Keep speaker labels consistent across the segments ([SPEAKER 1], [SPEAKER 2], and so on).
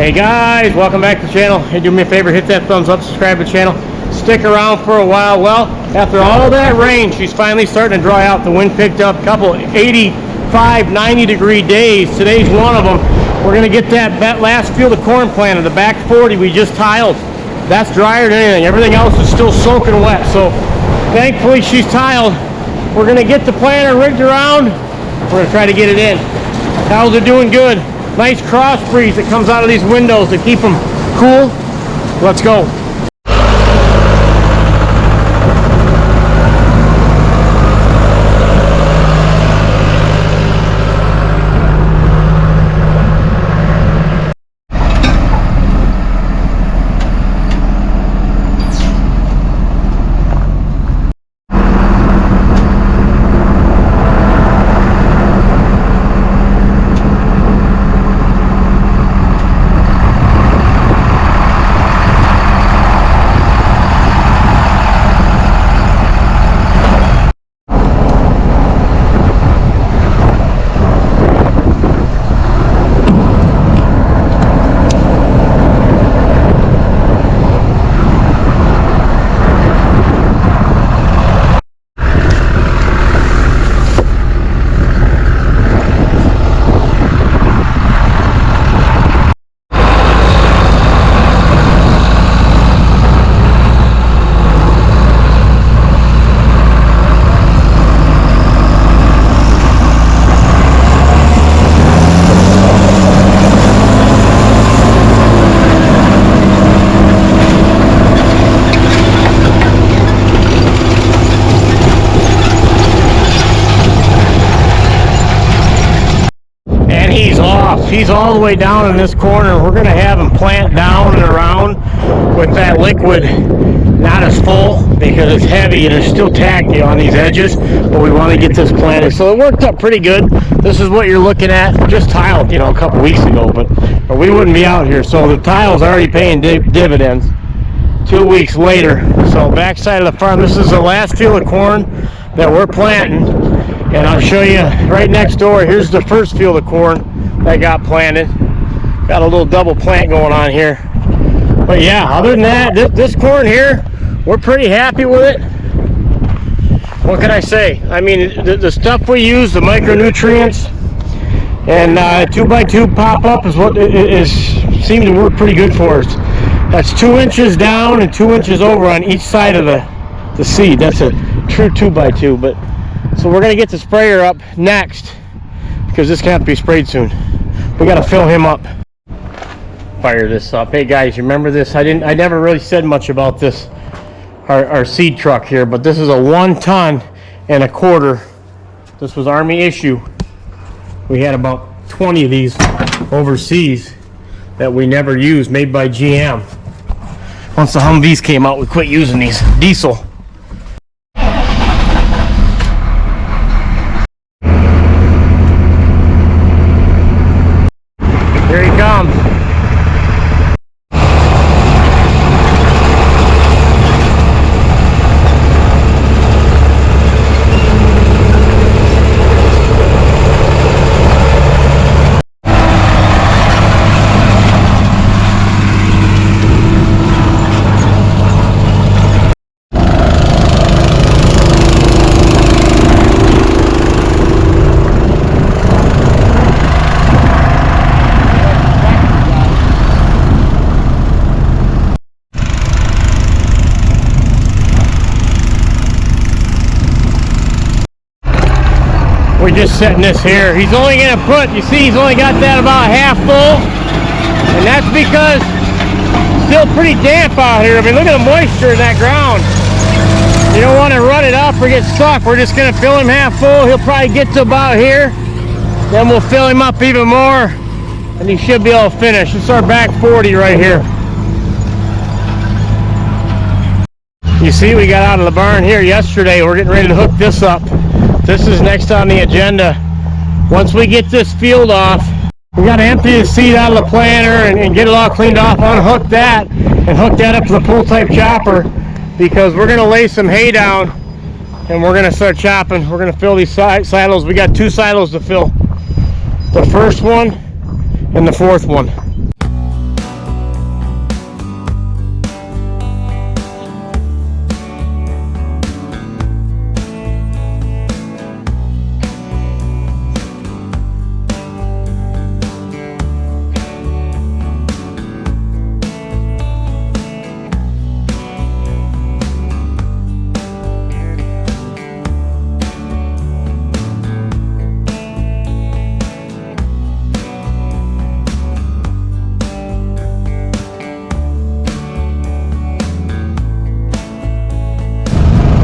[SPEAKER 1] Hey guys, welcome back to the channel. Hey, do me a favor, hit that thumbs up, subscribe to the channel, stick around for a while. Well, after all that rain, she's finally starting to dry out. The wind picked up a couple 85, 90 degree days. Today's one of them. We're going to get that last field of corn planted, the back 40 we just tiled. That's drier than anything. Everything else is still soaking wet. So thankfully she's tiled. We're going to get the planter rigged around. We're going to try to get it in. Cows are doing good. Nice cross breeze that comes out of these windows to keep them cool. Let's go. He's all the way down in this corner. We're going to have him plant down and around with that liquid not as full because it's heavy and it's still tacky on these edges, but we want to get this planted. So it worked out pretty good. This is what you're looking at. Just tiled, a couple weeks ago, but we wouldn't be out here. So the tile's already paying dividends 2 weeks later. So backside of the farm, this is the last field of corn that we're planting, and I'll show you right next door. Here's the first field of corn that got planted. Got a little double plant going on here. But yeah, other than that, this corn here, we're pretty happy with it. What can I say? I mean, the stuff we use, the micronutrients and 2x2 pop-up is what seemed to work pretty good for us. That's 2 inches down and 2 inches over on each side of the seed. That's a true 2x2. But so we're gonna get the sprayer up next, because this can have to be sprayed soon. We got to fill him up. Fire this up. Hey guys, you remember this? I never really said much about this, our seed truck here, but this is a 1 ton and a quarter. This was Army issue. We had about 20 of these overseas that we never used, made by GM. Once the Humvees came out, we quit using these. Diesel. Here he comes. We're just setting this here. He's only going to put, you see, he's only got that about half full. And that's because it's still pretty damp out here. I mean, look at the moisture in that ground. You don't want to run it up or get stuck. We're just going to fill him half full. He'll probably get to about here. Then we'll fill him up even more. And he should be able to finish. It's our back 40 right here. You see, we got out of the barn here yesterday. We're getting ready to hook this up. This is next on the agenda. Once we get this field off, we got to empty the seed out of the planter and get it all cleaned off, unhook that, and hook that up to the pull type chopper, because we're going to lay some hay down and we're going to start chopping. We're going to fill these silos. We got 2 silos to fill. The first one and the fourth one.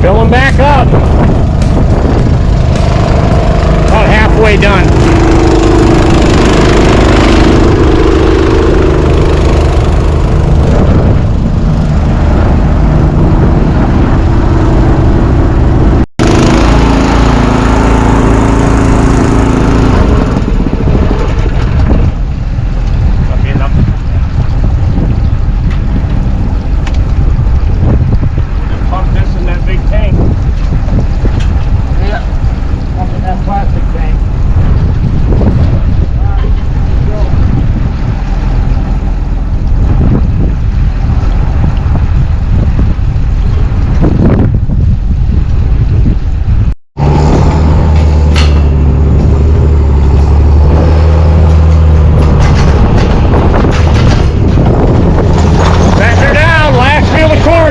[SPEAKER 1] Filling back up. About halfway done.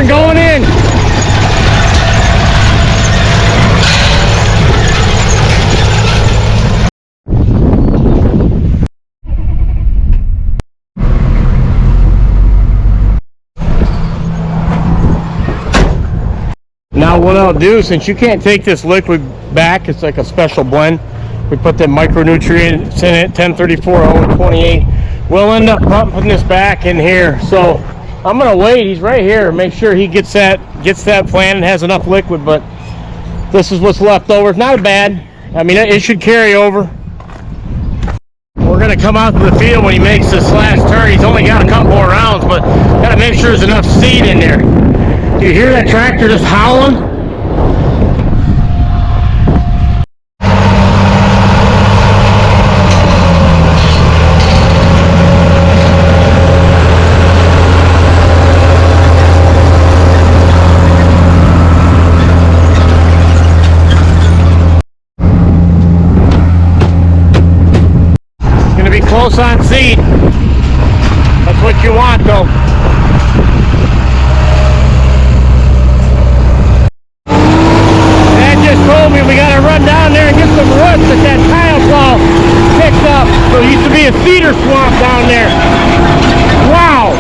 [SPEAKER 1] Going in. Now what I'll do, since you can't take this liquid back, it's like a special blend. We put the micronutrients in it, 1034-028. We'll end up pumping this back in here. So I'm gonna wait. He's right here. Make sure he gets that plant and has enough liquid. But this is what's left over. It's not bad. I mean, it should carry over. We're gonna come out to the field when he makes this last turn. He's only got a couple more rounds, but gotta make sure there's enough seed in there. Do you hear that tractor just howling? Close on seed. That's what you want, though. Dad just told me we gotta run down there and get some roots that tile plow picked up. So it used to be a cedar swamp down there. Wow.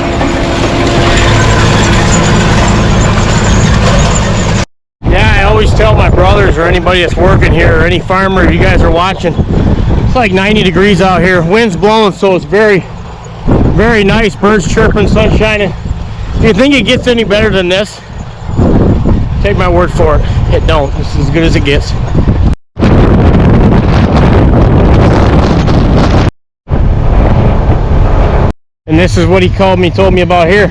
[SPEAKER 1] Yeah, I always tell my brothers or anybody that's working here or any farmer, if you guys are watching, it's like 90 degrees out here. Wind's blowing, so it's very, very nice. Birds chirping, sun shining. If you think it gets any better than this, take my word for it. It don't. This is as good as it gets. And this is what he told me about here.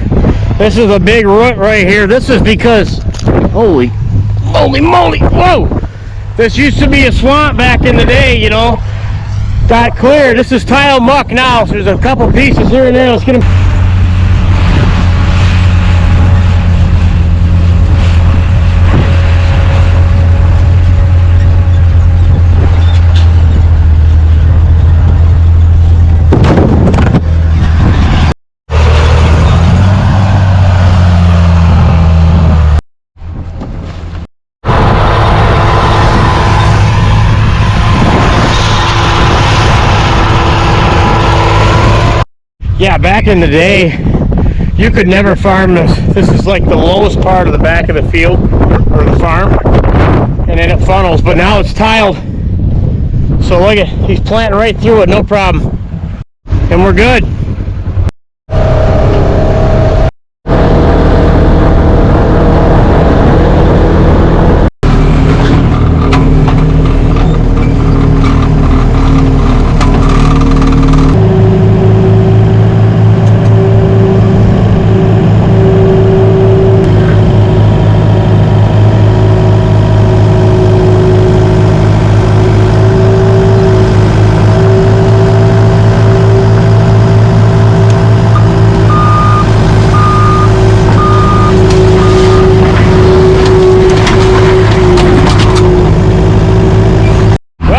[SPEAKER 1] This is a big root right here. This is because, holy moly, whoa! This used to be a swamp back in the day, you know. Got clear. This is tile muck now, so there's a couple pieces here and there. Let's get them. Yeah, back in the day, you could never farm this. This is like the lowest part of the back of the field or the farm, and then it funnels. But now it's tiled, so look at, he's planting right through it, no problem, and we're good.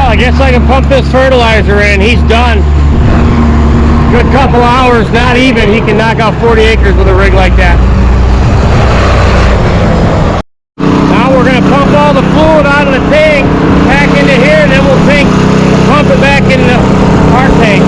[SPEAKER 1] I guess I can pump this fertilizer in. He's done. Good couple hours, not even. He can knock out 40 acres with a rig like that. Now we're going to pump all the fluid out of the tank, back into here, and then we'll pump it back into our tank.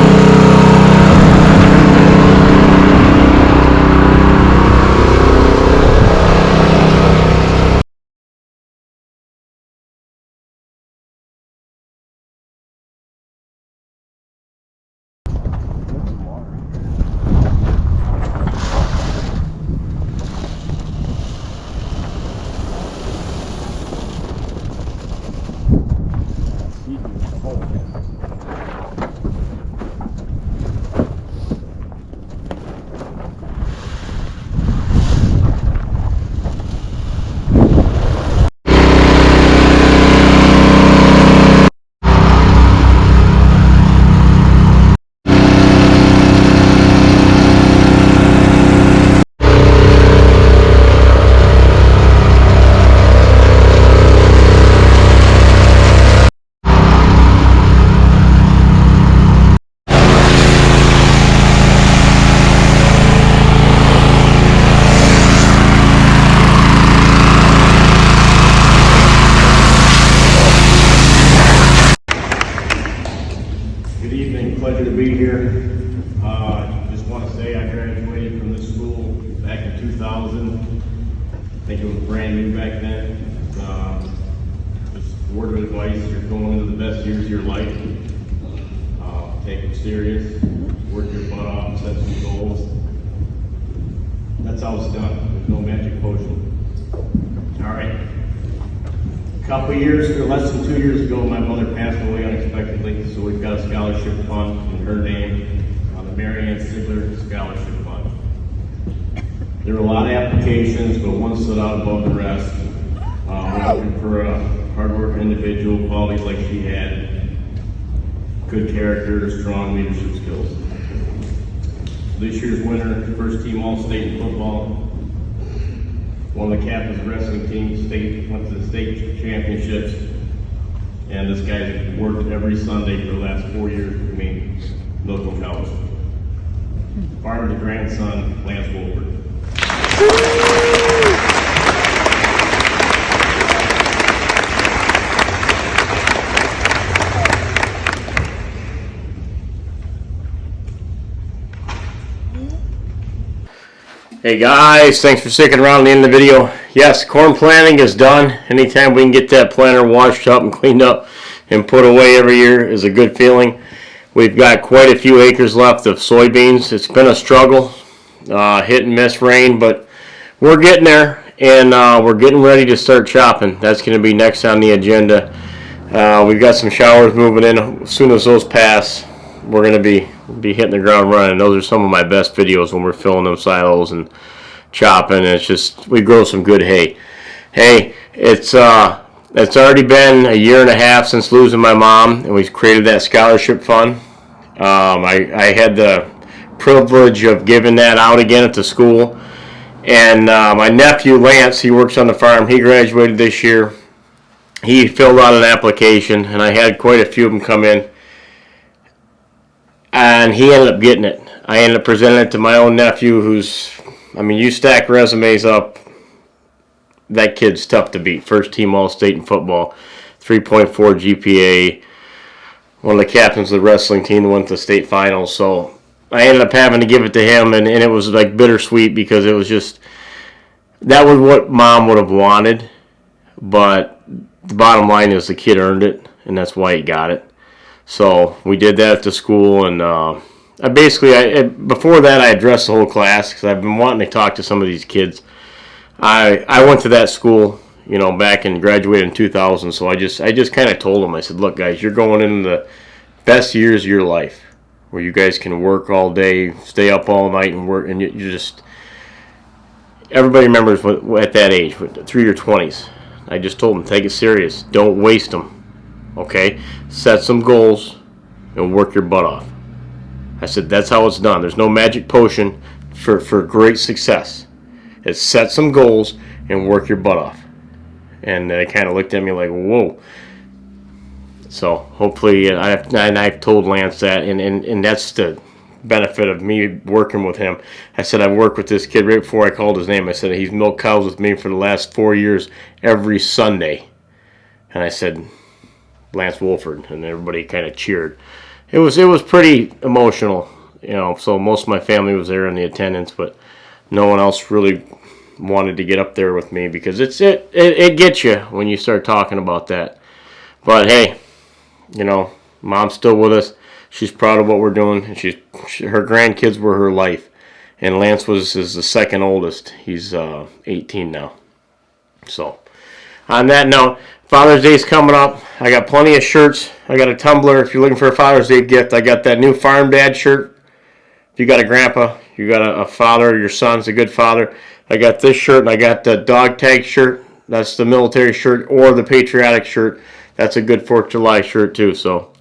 [SPEAKER 2] I knew back then. Just a word of advice, you're going into the best years of your life. Take it serious, work your butt off, set some goals. That's how it's done. There's no magic potion. All right. A couple years, or less than 2 years ago, my mother passed away unexpectedly, so we've got a scholarship fund in her name, the Siegler Scholarship Fund. There were a lot of applications, but one stood out above the rest. We're looking for a hard-working individual, qualities like she had, good character, strong leadership skills. This year's winner, first team All-State in football, one of the captains of the wrestling team, went to the state championships, and this guy's worked every Sunday for the last 4 years with me, local college. Farmer's grandson, Lance Wolford.
[SPEAKER 1] Hey guys, thanks for sticking around to the end of the video. Yes, corn planting is done. Anytime we can get that planter washed up and cleaned up and put away every year is a good feeling. We've got quite a few acres left of soybeans. It's been a struggle, hit and miss rain, but we're getting there, and we're getting ready to start chopping. That's going to be next on the agenda. We've got some showers moving in. As soon as those pass, we're going to be hitting the ground running. Those are some of my best videos when we're filling them silos and chopping. It's just, we grow some good hay. Hey, it's already been a year and a half since losing my mom, and we created that scholarship fund. I had the privilege of giving that out again at the school. And my nephew, Lance, he works on the farm. He graduated this year. He filled out an application, and I had quite a few of them come in. And he ended up getting it. I ended up presenting it to my own nephew, who's, I mean, you stack resumes up, that kid's tough to beat. First team All-State in football, 3.4 GPA, one of the captains of the wrestling team that went to the state finals. So I ended up having to give it to him, and it was like bittersweet because it was just, that was what mom would have wanted, but the bottom line is the kid earned it, and that's why he got it. So we did that at the school, and before that I addressed the whole class because I've been wanting to talk to some of these kids. I went to that school, back and graduated in 2000, so I just kind of told them, I said, look guys, you're going into the best years of your life where you guys can work all day, stay up all night and work, and you just, everybody remembers at that age, through your 20s. I just told them, take it serious, don't waste them. Okay, set some goals and work your butt off. I said that's how it's done. There's no magic potion for great success. It's set some goals and work your butt off. And they kind of looked at me like, whoa. So hopefully, I've told Lance that, and that's the benefit of me working with him. I said I've worked with this kid right before I called his name. I said he's milked cows with me for the last 4 years every Sunday. And I said, Lance Wolford, and everybody kind of cheered. It was pretty emotional, so most of my family was there in the attendance, but no one else really wanted to get up there with me because it gets you when you start talking about that. But hey, mom's still with us. She's proud of what we're doing, and her grandkids were her life, and Lance is the second oldest. He's 18 now. So on that note, Father's Day's coming up. I got plenty of shirts. I got a tumbler. If you're looking for a Father's Day gift, I got that new Farm Dad shirt. If you got a grandpa, you got a father, your son's a good father. I got this shirt, and I got the dog tag shirt. That's the military shirt, or the patriotic shirt. That's a good 4th of July shirt, too. So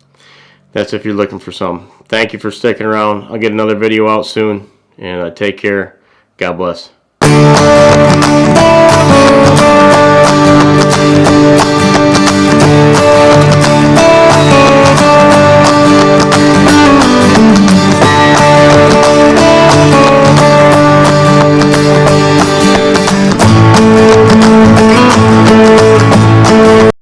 [SPEAKER 1] that's if you're looking for something. Thank you for sticking around. I'll get another video out soon. And take care. God bless.